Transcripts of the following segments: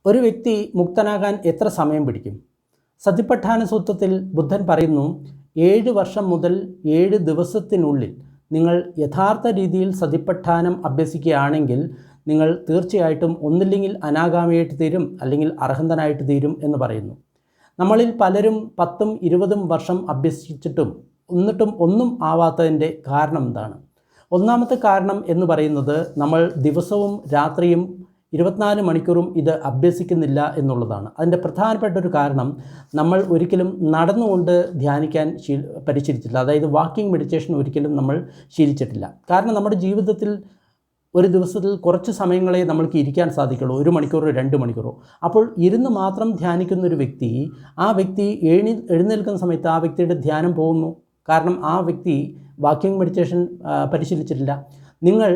ഒരു വ്യക്തി മുക്തനാകാൻ എത്ര സമയം പിടിക്കും? സതിപഠാന സൂത്രത്തിൽ ബുദ്ധൻ പറയുന്നു, 7 വർഷം മുതൽ 7 ദിവസത്തിനുള്ളിൽ നിങ്ങൾ യഥാർത്ഥ രീതിയിൽ സതിപഠാനം അഭ്യസിക്കുകയാണെങ്കിൽ നിങ്ങൾ തീർച്ചയായിട്ടും ഒന്നില്ലെങ്കിൽ അനാഗാമിയായിട്ട് തീരും, അല്ലെങ്കിൽ അർഹന്തനായിട്ട് തീരും എന്ന് പറയുന്നു. നമ്മളിൽ പലരും 10ഉം 20ഉം വർഷം അഭ്യസിച്ചിട്ടും എന്നിട്ടും ഒന്നും ആവാത്തതിൻ്റെ കാരണം എന്താണ്? ഒന്നാമത്തെ കാരണം എന്ന് പറയുന്നത്, നമ്മൾ ദിവസവും രാത്രിയും 24 മണിക്കൂറും ഇത് അഭ്യസിക്കുന്നില്ല എന്നുള്ളതാണ്. അതിൻ്റെ പ്രധാനപ്പെട്ട ഒരു കാരണം, നമ്മൾ ഒരിക്കലും നടന്നുകൊണ്ട് ധ്യാനിക്കാൻ പരിശീലിച്ചിട്ടില്ല. അതായത് വാക്കിംഗ് മെഡിറ്റേഷൻ ഒരിക്കലും നമ്മൾ ശീലിച്ചിട്ടില്ല. കാരണം നമ്മുടെ ജീവിതത്തിൽ ഒരു ദിവസത്തിൽ കുറച്ച് സമയങ്ങളെ നമ്മൾക്ക് ഇരിക്കാൻ സാധിക്കുള്ളൂ, 1 മണിക്കൂറോ 2 മണിക്കൂറോ. അപ്പോൾ ഇരുന്ന് മാത്രം ധ്യാനിക്കുന്ന ഒരു വ്യക്തി, ആ വ്യക്തി എഴുന്നേൽക്കുന്ന സമയത്ത് ആ വ്യക്തിയുടെ ധ്യാനം പോകുന്നു. കാരണം ആ വ്യക്തി വാക്കിംഗ് മെഡിറ്റേഷൻ പരിശീലിച്ചിട്ടില്ല. നിങ്ങൾ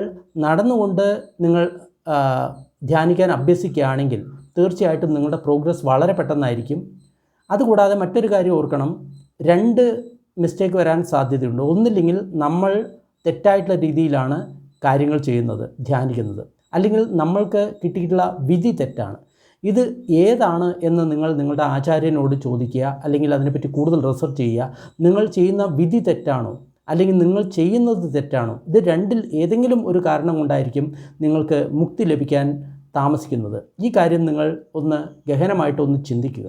നടന്നുകൊണ്ട് നിങ്ങൾ ധ്യാനിക്കാൻ അഭ്യസിക്കുകയാണെങ്കിൽ തീർച്ചയായിട്ടും നിങ്ങളുടെ പ്രോഗ്രസ് വളരെ പെട്ടെന്നായിരിക്കും. അതുകൂടാതെ മറ്റൊരു കാര്യം ഓർക്കണം, 2 മിസ്റ്റേക്ക് വരാൻ സാധ്യതയുണ്ട്. ഒന്നില്ലെങ്കിൽ നമ്മൾ തെറ്റായിട്ടുള്ള രീതിയിലാണ് കാര്യങ്ങൾ ചെയ്യുന്നത്, ധ്യാനിക്കുന്നത്, അല്ലെങ്കിൽ നമ്മൾക്ക് കിട്ടിയിട്ടുള്ള വിധി തെറ്റാണ്. ഇത് ഏതാണ് എന്ന് നിങ്ങൾ നിങ്ങളുടെ ആചാര്യനോട് ചോദിക്കുക, അല്ലെങ്കിൽ അതിനെപ്പറ്റി കൂടുതൽ റിസർച്ച് ചെയ്യുക. നിങ്ങൾ ചെയ്യുന്ന വിധി തെറ്റാണോ, അല്ലെങ്കിൽ നിങ്ങൾ ചെയ്യുന്നത് തെറ്റാണോ? ഇത് രണ്ടിൽ ഏതെങ്കിലും ഒരു കാരണം കൊണ്ടായിരിക്കും നിങ്ങൾക്ക് മുക്തി ലഭിക്കാൻ താമസിക്കുന്നത്. ഈ കാര്യം നിങ്ങൾ ഒന്ന് ഗഹനമായിട്ടൊന്ന് ചിന്തിക്കുക.